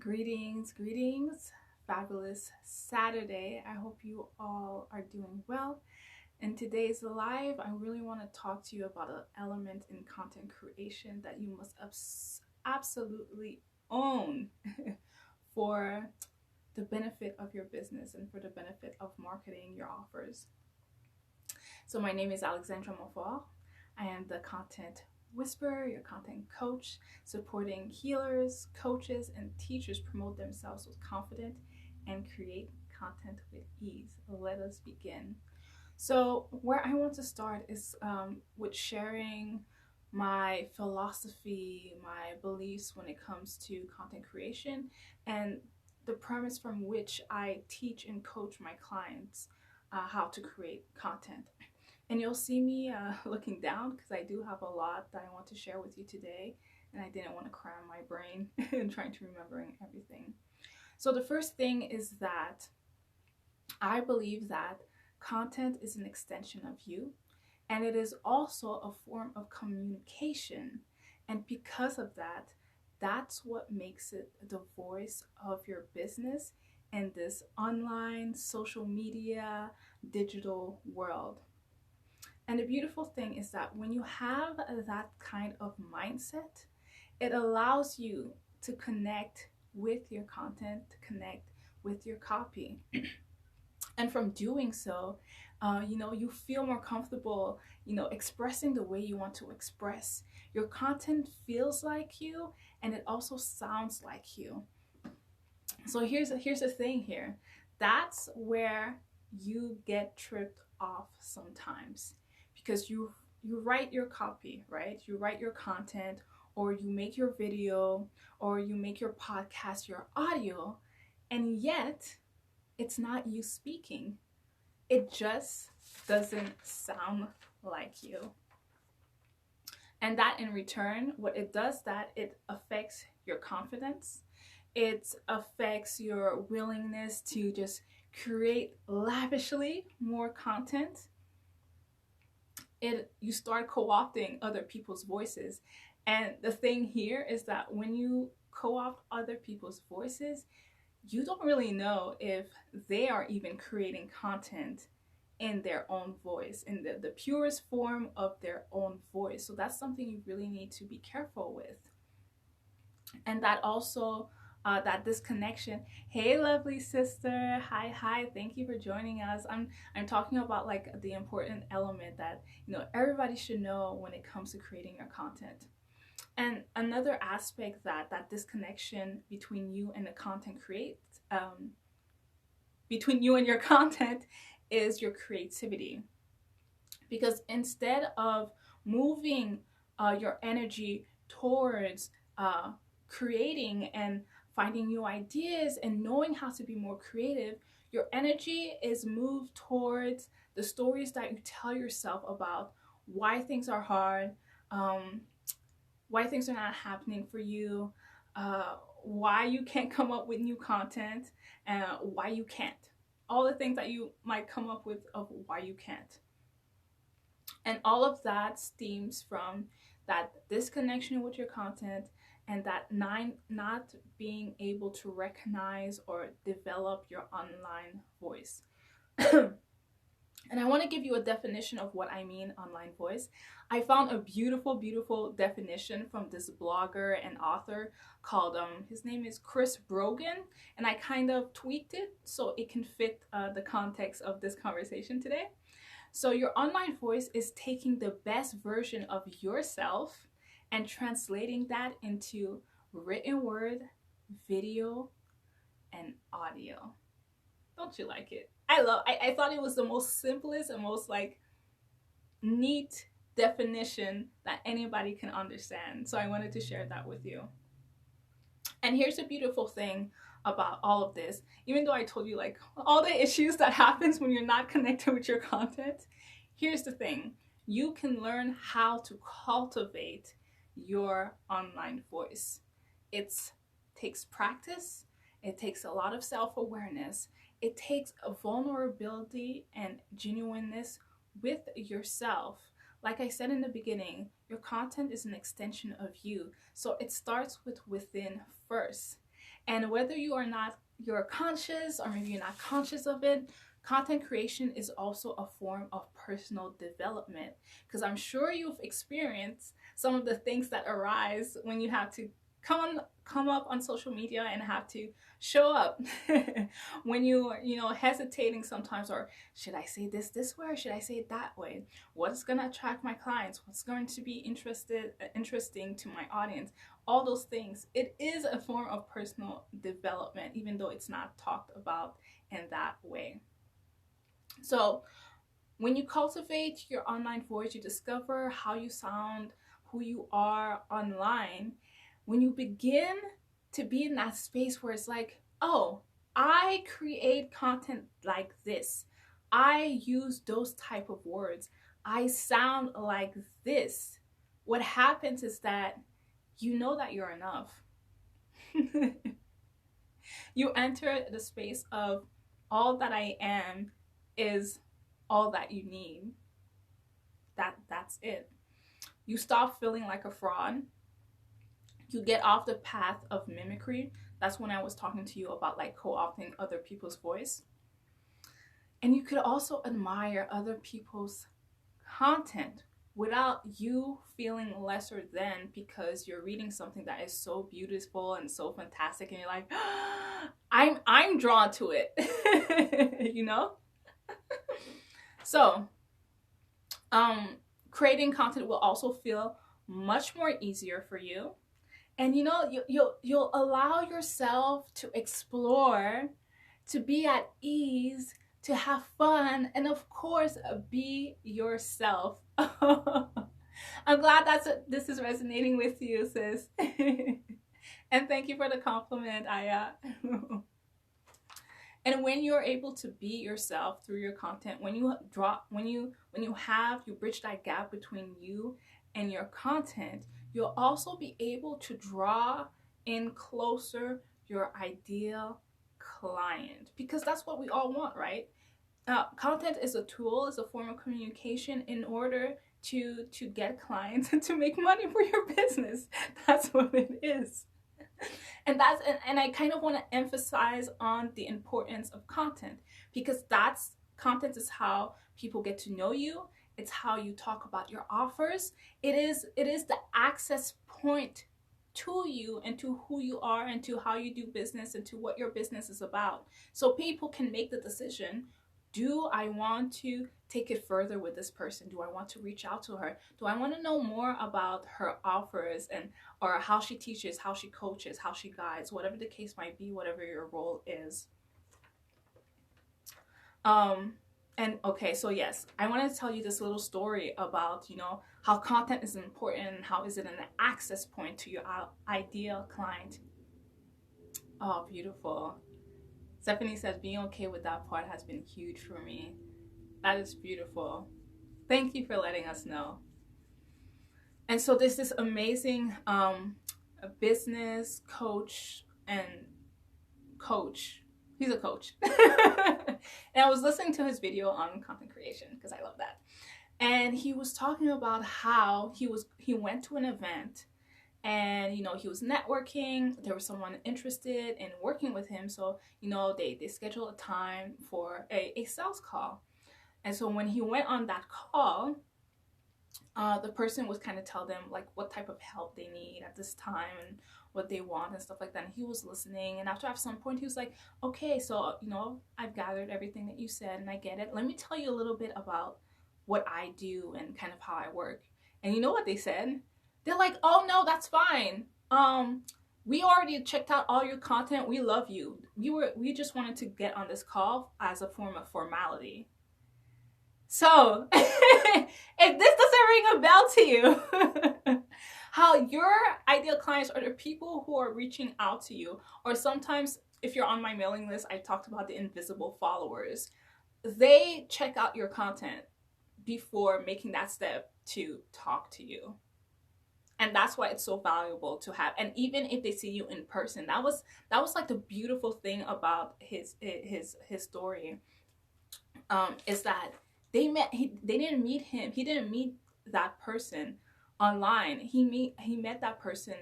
Greetings, fabulous Saturday. I hope you all are doing well. In today's live, I really want to talk to you about an element in content creation that you must absolutely own for the benefit of your business and for the benefit of marketing your offers. So, my name is Alexandra Montfort. I am the content whisperer, your content coach, supporting healers, coaches, and teachers promote themselves with confidence and create content with ease. Let us begin. So, where I want to start is with sharing my philosophy, my beliefs when it comes to content creation, and the premise from which I teach and coach my clients how to create content. And you'll see me looking down because I do have a lot that I want to share with you today, and I didn't want to cram my brain in trying to remembering everything. So the first thing is that I believe that content is an extension of you, and it is also a form of communication. And because of that, that's what makes it the voice of your business in this online, social media, digital world. And the beautiful thing is that when you have that kind of mindset, it allows you to connect with your content, to connect with your copy. And from doing so, you feel more comfortable, expressing the way you want to express. Your content feels like you, and it also sounds like you. So here's the thing here. That's where you get tripped off sometimes because you write your copy, right? You write your content, or you make your video, or you make your podcast, your audio, and yet it's not you speaking. It just doesn't sound like you. And that in return, what it does, that it affects your confidence. It affects your willingness to just create lavishly more content. You start co-opting other people's voices. And the thing here is that when you co-opt other people's voices, you don't really know if they are even creating content in their own voice, in the purest form of their own voice. So that's something you really need to be careful with. And that also, that disconnection. Hey, lovely sister. Hi. Thank you for joining us. I'm talking about like the important element that everybody should know when it comes to creating your content. And another aspect that disconnection between you and the content creates, between you and your content, is your creativity. Because instead of moving your energy towards creating and finding new ideas and knowing how to be more creative, your energy is moved towards the stories that you tell yourself about why things are hard, why things are not happening for you, why you can't come up with new content, and why you can't. All the things that you might come up with of why you can't. And all of that stems from that disconnection with your content and that not being able to recognize or develop your online voice. And I want to give you a definition of what I mean online voice. I found a beautiful definition from this blogger and author called, his name is Chris Brogan, and I kind of tweaked it so it can fit the context of this conversation today. So your online voice is taking the best version of yourself and translating that into written word, video, and audio. Don't you like it? I thought it was the most simplest and most like neat definition that anybody can understand. So I wanted to share that with you. And here's the beautiful thing about all of this. Even though I told you like all the issues that happens when you're not connected with your content, here's the thing. You can learn how to cultivate your online voice. It takes practice. It takes a lot of self-awareness. It takes a vulnerability and genuineness with yourself. Like I said in the beginning, your content is an extension of you. So it starts with within first. And whether you're conscious, or maybe you're not conscious of it, content creation is also a form of personal development, because I'm sure you've experienced some of the things that arise when you have to come up on social media and have to show up. When you're hesitating sometimes, or should I say this way, or should I say it that way? What's going to attract my clients? What's going to be interesting to my audience? All those things. It is a form of personal development, even though it's not talked about in that way. So when you cultivate your online voice, you discover how you sound, who you are online. When you begin to be in that space where it's like, oh, I create content like this, I use those type of words, I sound like this, what happens is that you know that you're enough. You enter the space of all that I am is all that you need. That's it. You stop feeling like a fraud. You get off the path of mimicry. That's when I was talking to you about like co-opting other people's voice. And you could also admire other people's content without you feeling lesser than, because you're reading something that is so beautiful and so fantastic, and you're like, I'm drawn to it. You know? So, creating content will also feel much more easier for you. And you'll allow yourself to explore, to be at ease, to have fun, and of course, be yourself. I'm glad this is resonating with you, sis. And thank you for the compliment, Aya. And when you're able to be yourself through your content, when you bridge that gap between you and your content, you'll also be able to draw in closer your ideal client, because that's what we all want, right? Content is a tool, is a form of communication in order to get clients and to make money for your business. That's what it is. And I kind of want to emphasize on the importance of content, because content is how people get to know you. It's how you talk about your offers. It is the access point to you and to who you are and to how you do business and to what your business is about. So people can make the decision, do I want to take it further with this person? Do I want to reach out to her? Do I want to know more about her offers or how she teaches, how she coaches, how she guides, whatever the case might be, whatever your role is. And okay, so yes, I want to tell you this little story about, how content is important and how is it an access point to your ideal client. Oh, beautiful. Stephanie says, being okay with that part has been huge for me. That is beautiful. Thank you for letting us know. And so there's this amazing business coach and coach. He's a coach. And I was listening to his video on content creation because I love that. And he was talking about how he went to an event, and he was networking. There was someone interested in working with him, so they scheduled a time for a sales call. And so when he went on that call, the person was kind of tell them like what type of help they need at this time and what they want and stuff like that. And he was listening, and after at some point he was like, okay, so I've gathered everything that you said and I get it. Let me tell you a little bit about what I do and kind of how I work. And you know what they said? They're like, oh no, that's fine. We already checked out all your content. We love you. We just wanted to get on this call as a form of formality. So if this doesn't ring a bell to you, how your ideal clients are the people who are reaching out to you, or sometimes if you're on my mailing list, I talked about the invisible followers. They check out your content before making that step to talk to you. And that's why it's so valuable to have. And even if they see you in person, that was like the beautiful thing about his story, is that they didn't meet him. He didn't meet that person online. He met that person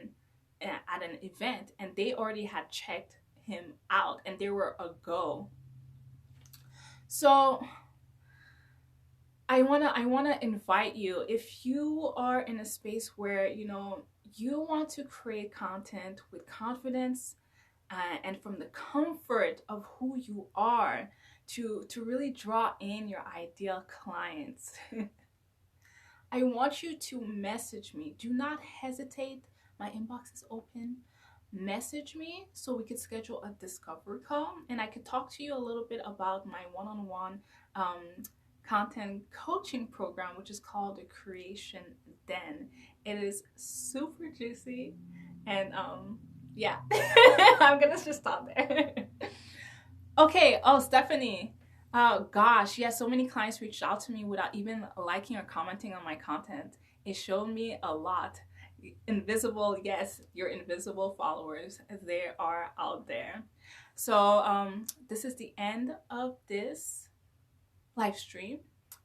at an event, and they already had checked him out and they were a go. So I wanna invite you, if you are in a space where you want to create content with confidence, and from the comfort of who you are, to really draw in your ideal clients. I want you to message me. Do not hesitate. My inbox is open. Message me so we could schedule a discovery call and I could talk to you a little bit about my one-on-one um, content coaching program, which is called the Creation Den. It is super juicy, and yeah, I'm gonna just stop there. Okay. Oh, Stephanie. Oh gosh, yeah, so many clients reached out to me without even liking or commenting on my content. It showed me a lot. Invisible, yes, your invisible followers, they are out there. So this is the end of this live stream.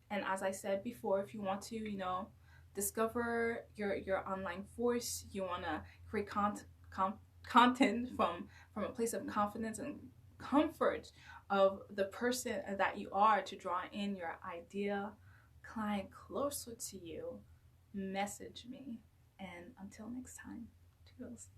And as I said before, if you want to, discover your online force, you want to create content from a place of confidence and comfort of the person that you are, to draw in your ideal client closer to you, message me. And until next time, toodles.